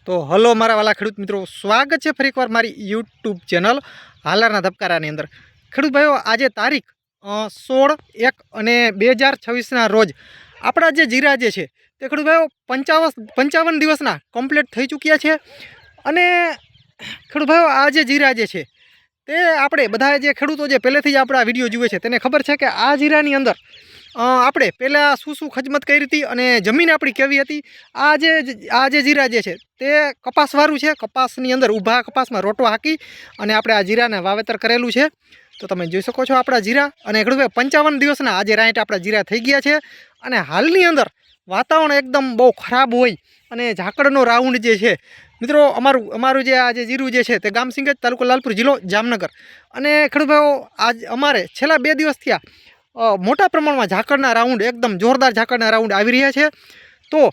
તો હલો મારા વાલા ખેડૂત મિત્રો, સ્વાગત છે ફરી એકવાર મારી યુટ્યુબ ચેનલ હાલારના ધબકારાની અંદર। ખેડૂત ભાઈઓ, આજે તારીખ 16/1/2026ના રોજ આપણા જે જીરા જે છે તે ખેડૂત ભાઈઓ 55 દિવસના કમ્પ્લીટ થઈ ચૂક્યા છે। અને ખેડૂત ભાઈઓ, આ જે જીરા જે છે તે આપણે બધા જે ખેડૂતો જે પહેલેથી જ આપણા વિડીયો જુએ છે તેને ખબર છે કે આ જીરાની અંદર આપણે પહેલાં શું ખજમત કરી હતી અને જમીન આપણી કેવી હતી। આ જે જીરા જે છે તે કપાસવાળું છે। કપાસની અંદર ઊભા કપાસમાં રોટો હાકી અને આપણે આ જીરાને વાવેતર કરેલું છે। તો તમે જોઈ શકો છો આપણા જીરા, અને ખેડૂત 55 દિવસના આજે રાઈટ આપણા જીરા થઈ ગયા છે। અને હાલની અંદર વાતાવરણ એકદમ બહુ ખરાબ હોય અને ઝાકળનો રાઉન્ડ જે છે મિત્રો, અમારું જે આ જે જીરું જે છે તે ગામ સિંગજ, તાલુકો લાલપુર, જિલ્લો જામનગર। અને ખેડૂત ભાઈઓ, આજ અમારે છેલ્લા 2 દિવસ થયા મોટા પ્રમાણમાં ઝાકળના રાઉન્ડ, એકદમ જોરદાર ઝાકળના રાઉન્ડ આવી રહ્યા છે। તો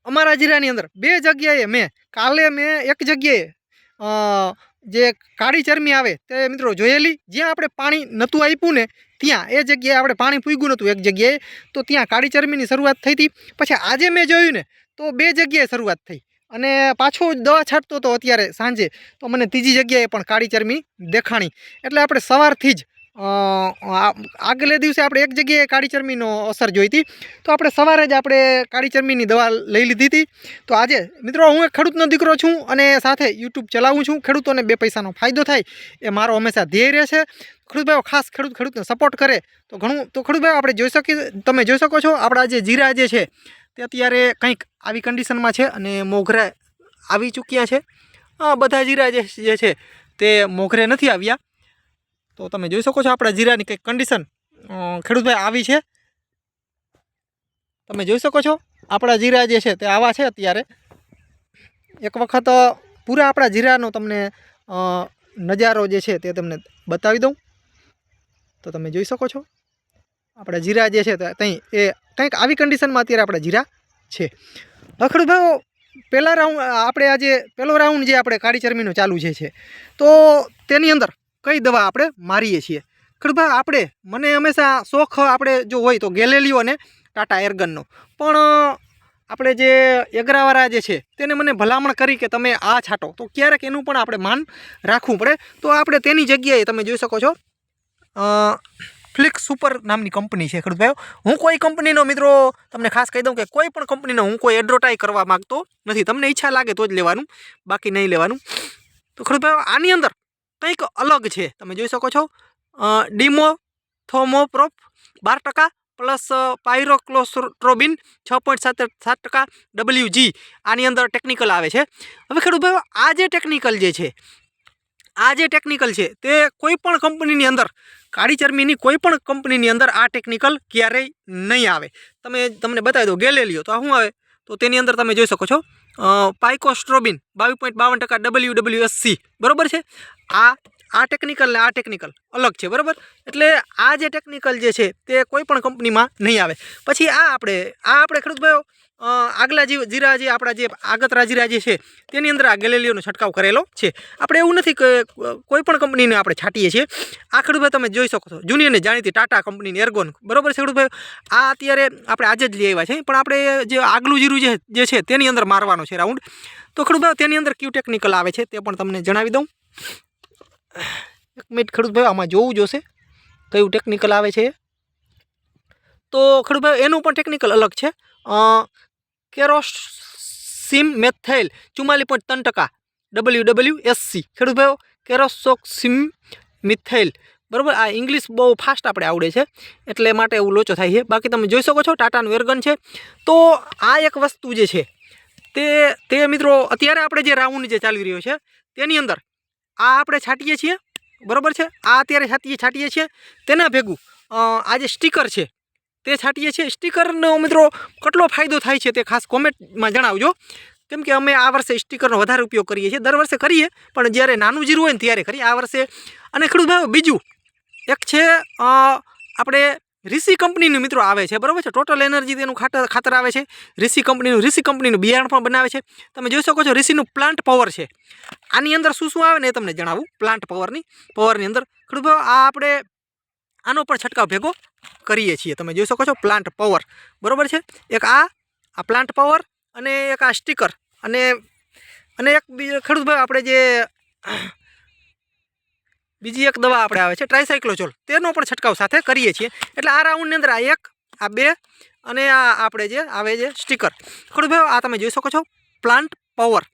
અમારા જીરાની અંદર 2 જગ્યાએ કાલે મેં એક જગ્યાએ જે કાળી ચરમી આવે તે મિત્રો જોયેલી, જ્યાં આપણે પાણી નહોતું આપ્યું ને ત્યાં એ જગ્યાએ આપણે પાણી પૂગ્યું નહોતું એક જગ્યાએ, તો ત્યાં કાળી ચરમીની શરૂઆત થઈ હતી। પછી આજે મેં જોયું ને તો 2 જગ્યાએ શરૂઆત થઈ, અને પાછો દવા છાંટતો હતો અત્યારે સાંજે તો મને ત્રીજી જગ્યાએ પણ કાળી ચરમી દેખાણી। એટલે આપણે સવારથી જ આગલે દિવસે આપણે એક જગ્યાએ કાળી ચરમીનો અસર જોઈ હતી, તો આપણે સવારે જ આપણે કાળી ચરમીની દવા લઈ લીધી હતી। તો આજે મિત્રો, હું એક ખેડૂતનો દીકરો છું અને સાથે યુટ્યુબ ચલાવું છું। ખેડૂતોને 2 પૈસાનો ફાયદો થાય એ મારો હંમેશા ધ્યેય રહેશે। ખેડૂત ભાઈઓ, ખાસ ખેડૂતને સપોર્ટ કરે તો ઘણું। તો ખેડૂત ભાઈઓ, આપણે તમે જોઈ શકો છો આપણા જે જીરા જે છે તે અત્યારે કંઈક આવી કન્ડિશનમાં છે અને મોઘરે આવી ચૂક્યા છે। બધા જીરા જે છે તે મોઘરે નથી આવ્યા। તો તમે જોઈ શકો છો આપણા જીરાની કંઈક કન્ડિશન ખેડૂતભાઈ આવી છે। તમે જોઈ શકો છો આપણા જીરા જે છે તે આવા છે। અત્યારે એક વખત પૂરા આપણા જીરાનો તમને નજારો જે છે તે તમને બતાવી દઉં। તો તમે જોઈ શકો છો આપણા જીરા જે છે તે ત્યાં એ કંઈક આવી કન્ડિશનમાં અત્યારે આપણા જીરા છે। ખેડૂત ભાઈઓ, પહેલો રાઉન્ડ જે આપણે કાળી ચરમીનો ચાલુ છે તો તેની અંદર કઈ દવા આપણે મારીએ છીએ ખેડૂત ભાઈ? મને હંમેશા શોખ આપણે જો હોય તો ગેલેલિયો અને ટાટા એર્ગનનો, પણ આપણે જે એગ્રાવાળા જે છે તેને મને ભલામણ કરી કે તમે આ છાંટો, તો ક્યારેક એનું પણ આપણે માન રાખવું પડે। તો આપણે તેની જગ્યાએ તમે જોઈ શકો છો ફ્લિક્સ સુપર નામની કંપની છે ખેડૂત ભાઈઓ। હું કોઈ કંપનીનો મિત્રો તમને ખાસ કહી દઉં કે કોઈ પણ કંપનીનો હું કોઈ એડવર્ટાઈઝ કરવા માગતો નથી। તમને ઈચ્છા લાગે તો જ લેવાનું, બાકી નહીં લેવાનું। તો ખેડૂત ભાઈઓ, આની અંદર કંઈક અલગ છે, તમે જોઈ શકો છો ડિમોથોમોપ્રોપ 12% પ્લસ પાયરોક્લોસ્ટ્રોબિન 6.7% WG આની અંદર ટેકનિકલ આવે છે। હવે ખેડૂત ભાઈઓ, આ જે ટેકનિકલ છે તે કોઈ પણ કંપનીની અંદર, કાળી ચરમીની કોઈ પણ કંપનીની અંદર આ ટેકનિકલ ક્યારેય નહીં આવે। તમને બતાવી દો ગેલેલિયો, તો આ શું આવે તો તેની અંદર તમે જોઈ શકો છો પાઇકોસ્ટ્રોબિન 22.52% WWSC, બરાબર છે। આ ટેકનિકલ ને આ ટેકનિકલ અલગ છે, બરાબર। એટલે આ જે ટેકનિકલ જે છે તે કોઈ પણ કંપનીમાં નહીં આવે। પછી આ આપણે ખેડૂત ભાઈઓ આગલા જીરા જે આપણા જે આગતરા જીરા જે છે તેની અંદર આ ગેલેલિયોનો છંટકાવ કરેલો છે। આપણે એવું નથી કે કોઈ પણ કંપનીને આપણે છાંટીએ છીએ। આ ખેડૂત ભાઈ તમે જોઈ શકો છો જૂની અને જાણીતી ટાટા કંપનીની એર્ગોન, બરાબર છે ખેડૂત ભાઈ? આ અત્યારે આપણે આજે જ લઈ આવ્યા છે, પણ આપણે જે આગલું જીરું જે છે તેની અંદર મારવાનો છે રાઉન્ડ। તો ખેડૂત ભાઈ, તેની અંદર કયું ટેકનિકલ આવે છે તે પણ તમને જણાવી દઉં। એક મિનિટ ખેડૂત ભાઈ, આમાં જોવું જોશે કયું ટેકનિકલ આવે છે। તો ખેડૂત ભાઈ, એનું પણ ટેકનિકલ અલગ છે। કેરોસીમ મેથાઇલ 44.3% WWSC ખેડૂત ભાઈઓ, કેરોસોક્સિમ મિથાઇલ, બરાબર। આ ઇંગ્લિશ બહુ ફાસ્ટ આપણે આવડે છે એટલે માટે એવું લોચો થાય છે, બાકી તમે જોઈ શકો છો ટાટાનું એર્ગન છે। તો આ એક વસ્તુ જે છે તે મિત્રો અત્યારે આપણે જે રાઉન્ડ જે ચાલી રહ્યો છે તેની અંદર આ આપણે છાંટીએ છીએ, બરાબર છે? આ અત્યારે છાંટીએ છીએ, તેના ભેગું આ જે સ્ટીકર છે તે છાંટીએ છીએ। સ્ટીકરનો મિત્રો કેટલો ફાયદો થાય છે તે ખાસ કોમેન્ટમાં જણાવજો, કેમ કે અમે આ વર્ષે સ્ટીકરનો વધારે ઉપયોગ કરીએ છીએ। દર વર્ષે કરીએ, પણ જ્યારે નાનું જીરું હોય ને ત્યારે કરીએ, આ વર્ષે। અને ખેડૂત ભાઈઓ, બીજું એક છે આપણે ઋષિ કંપનીનું મિત્રો આવે છે, બરાબર છે? ટોટલ એનર્જી તેનું ખાતર આવે છે ઋષિ કંપનીનું બિયારણ પણ બનાવે છે। તમે જોઈ શકો છો ઋષિનું પ્લાન્ટ પાવર છે। આની અંદર શું આવે ને એ તમને જણાવું। પ્લાન્ટ પાવરની અંદર ખેડૂત ભાઈઓ, આપણે આનો પણ છંટકાવ ભેગો કરીએ છીએ। તમે જોઈ શકો છો પ્લાન્ટ પાવર, બરાબર છે? એક આ પ્લાન્ટ પાવર અને એક આ સ્ટીકર, અને અને એક ખેડૂત ભાઈ આપણે જે બીજી એક દવા આપણે આવે છે ટ્રાયસાયક્લોઝોલ, તેનો પણ છંટકાવ સાથે કરીએ છીએ। એટલે આ રાઉન્ડની અંદર આ 1, આ 2 અને આ આપણે જે આવે છે સ્ટીકર। ખેડૂત ભાઈ આ તમે જોઈ શકો છો plant power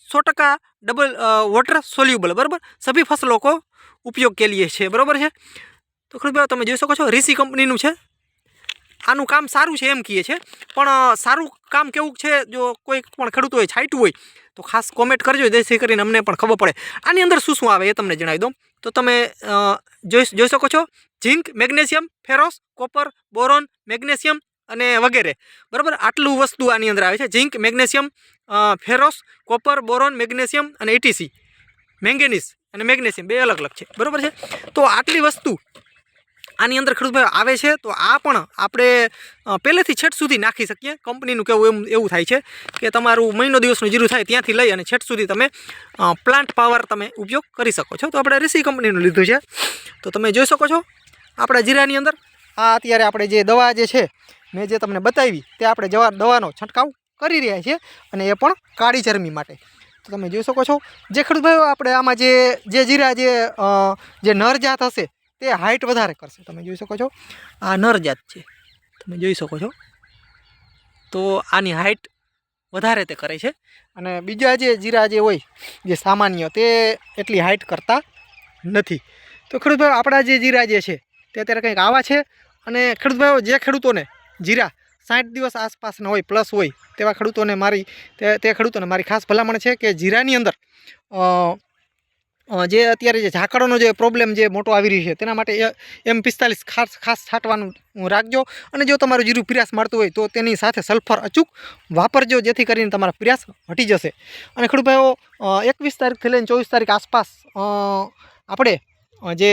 100% double water soluble, बराबर सभी फसलों को उपयोग के लिए है, बराबर है। तो खेडूत भाई तमे जोई शको छो ऋषि कंपनीनुं छे। आनुं काम सारूं छे एम कहीए छे, पण सारूं काम केवुं छे जो कोई पण खेडूतोए छांट्युं होय तो खास कॉमेंट करजो, जेथी करीने अमने पण खबर पड़े आनी अंदर शुं शुं आवे ए तमने जणावी दऊं। तो तमे जोई शको छो झिंक, मेग्नेशियम, फेरोस, कॉपर, बोरोन, मेग्नेशियम अने वगैरह, बराबर आटलू वस्तु आनी अंदर आवे छे। झिंक, मेग्नेशियम, फेरोस, कॉपर, बोरोन, मेग्नेशियम अने एटीसी, मैंगनीज अने मेग्नेशियम बे अलग अलग छे, बराबर छे। तो आटली वस्तु आनी अंदर खेडूत भाई आवे छे। तो आ पण आपणे पहेलेथी छेट सुधी नाखी शकीए। कंपनीनुं केवुं एवुं थाय छे के तमारुं महीनो दिवसनुं जीरुं थाय त्यांथी लई अने छेट सुधी तमे प्लांट पावर तमे उपयोग करी शको छो। तो आपणे ऋषि कंपनीनुं लीधुं छे। तो तमे जोई शको छो आपणा जीरानी अंदर आ अत्यारे आपणे जे दवा जे छे मैं जे तमने बतावी ते आपणे दवानो छंटकाव करी रह्या छीए अने ए पण काळी चरमी माटे। तो तमे जोई शको छो जे खेडूत भाईओ आपणे आमां जे जीरा जे नर जात हशे ते हाइट वधारे करशे। तमे जोई शको छो आ नर जात छे, तमे जोई शको छो। तो आनी हाइट वधारे ते करे छे अने बीजा जे जीरा जे होय जे सामान्य ते एटली हाइट करता नथी। तो खेडूत भाईओ आपणा जे जीरा जे छे ते अत्यारे कंईक आवा छे अने खेडूत भाईओ जे खेडूतोने जीरा 60 दिवस आसपासना होय प्लस होय तेवा खेडूतोने मारी ते खेडूतोने मारी खास भलामण छे के जीरानी अंदर जे अत्यारे जे झाकड़ोनो जे प्रॉब्लेम जे मोटो आवी रह्यो छे तेना माटे M45 खास छांटवानुं राखजो। अने जो तमारुं जीरुं पीरास मारतुं होय तो तेनी साथे सल्फर अचूक वापरजो, जेथी करीने तमारा पीरास हटी जशे। अने खेडूत भाईओ 21 तारीखथी लईने 24 तारीख आसपास आपणे जे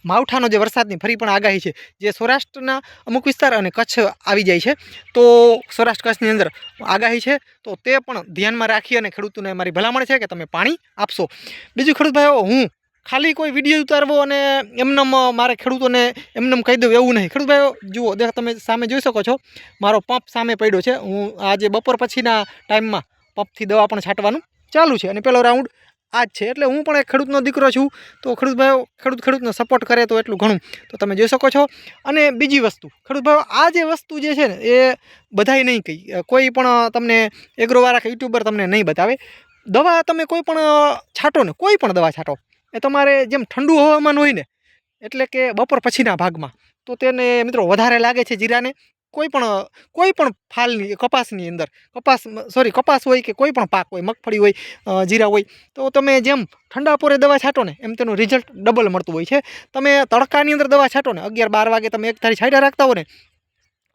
मावठानो जे वरसादनी फरी पण आगाही छे जे सौराष्ट्રના अमुक विस्तार अने कच्छ आवी जाय छे। तो सौराष्ट्र कच्छनी अंदर आगाही छे तो ते पण ध्यानमां राखी अने खेडूतोने मारी भलामण छे के तमे पाणी आपशो। बीजुं खेडूत भाईओ हूँ खाली कोई विडियो उतारवो अने एमनेम मारे खेडूतोने एमनेम कही दઉં एवुं नहीं। खेडूत भाईओ जुओ देख तमे सामे जोई शको छो मारो पंप सामे पड्यो छे। हूँ आज बपोर पछीना टाइममां पंपथी दवा पण छांटवानुं चालू छे अने पेलो राउंड आज छे। एटले हूँ पण एक खेडूतनो दीकरो छूं। तो खेडूत भाईओ खेडूतनो सपोर्ट करे तो एटलुं घणुं। तो तमे जोई शको छो। अने बीजी वस्तु खेडूत भाईओ आ जे वस्तु जे छे ने ए बधाय नहीं कही, कोई पण तमने एग्रोवाळा के यूट्यूबर तमने नहीं बतावे। दवा तमे कोई पण छांटो ने, कोई पण दवा छांटो ए तमारे जेम ठंडू हवामान होय ने एटले के बपोर पछीना भागमां तो तेने मित्रों वधारे लागे छे जीराने। कोई पण फालनी कपासनी अंदर कपास होय के कोई पण पाक होय, मगफળી होय, जीरा होय, तो तमे जेम ठंडा पोरे दवा छांटो ने एम तेनुं रिजल्ट डबल मळतुं होय छे। तमे तड़कानी अंदर दवा छांटो ने 11-12 वागे तमे एक थारी छांट्या राखता हो ने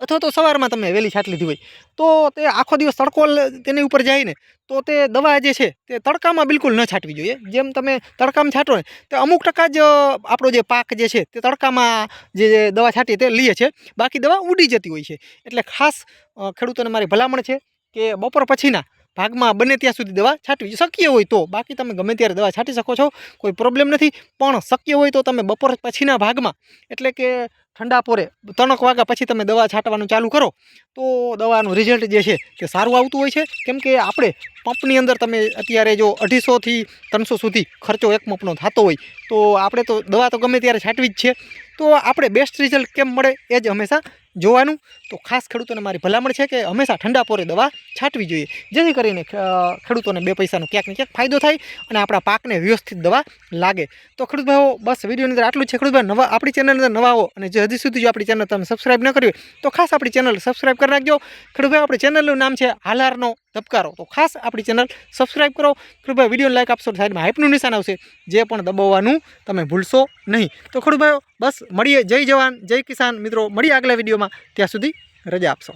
अथवा तो सवारमां तमे वेली छांटी लीधी होय तो ते आखो दिवस तड़को तेनी उपर जाय ने तो ते दवा जे छे ते तड़कामां बिलकुल न छांटवी जोईए। जेम तमे तड़कामां छांटो ने तो अमुक टका ज आपणो जे पाक जे छे ते तड़कामां जे दवा छांटी ते लीए छे, बाकी दवा उडी जती होय छे। एटले खास खेडूतोने मारी भलामण छे के बपोर पछीना भागमां बने त्यां सुधी दवा छांटवी शक्य होय तो। बाकी तमे गमे त्यारे दवा छांटी शको छो, कोई प्रॉब्लेम नथी, पण शक्य होय तो तमे बपोर पछीना भागमां एटले के ठंडा पोरे 3 वाग्या पछी तमे दवा छांटवानुं चालू करो तो दवानुं रिजल्ट जे छे ते सारुं आवतुं होय छे। केम के आपणे पंपनी अंदर तमे अत्यारे जो 250 થી 300 सुधी खर्चो एक पंपनो थतो होय तो आपणे तो दवा तो गमे त्यारे छांटवी ज छे। तो आपणे बेस्ट रिजल्ट केम मळे ए ज हमेशा जोवानुं। तो खास खेडूतोने मारी भलामण छे के हमेशा ठंडा पोरे दवा छांटवी जोईए, जेथी करीने खेडूतोने बे पैसानो क्यांक ने क्यांक फायदो थाय अने आपणा पाकने व्यवस्थित दवा लागे। तो खेडूत भाईओ बस विडियोनी अंदर आटલું છે। खेडूत भाई नवा आपणी चेनल अंदर नवा हो अने जे हजी सुधी जो आपणी चेनल तमे सब्सक्राइब न करी होय तो खास आपणी चेनल सब्सक्राइब करी नाखजो। खेडूत भाई आपणी चेनलनुं नाम छे हालारनो धबकारो, तो खास आपणी चेनल सब्सक्राइब करो। खेडूत भाई विडियोने लाइक आपशो, साइडमां हाइपनुं निशान आवशे जे पण दबाववानुं तमे भूलशो नहीं। तो खेडूत भाईओ बस मळीए। जय जवान जय किसान मित्रों, मळीए आगला विडियोमां, त्यां सुधी रजा आपशो।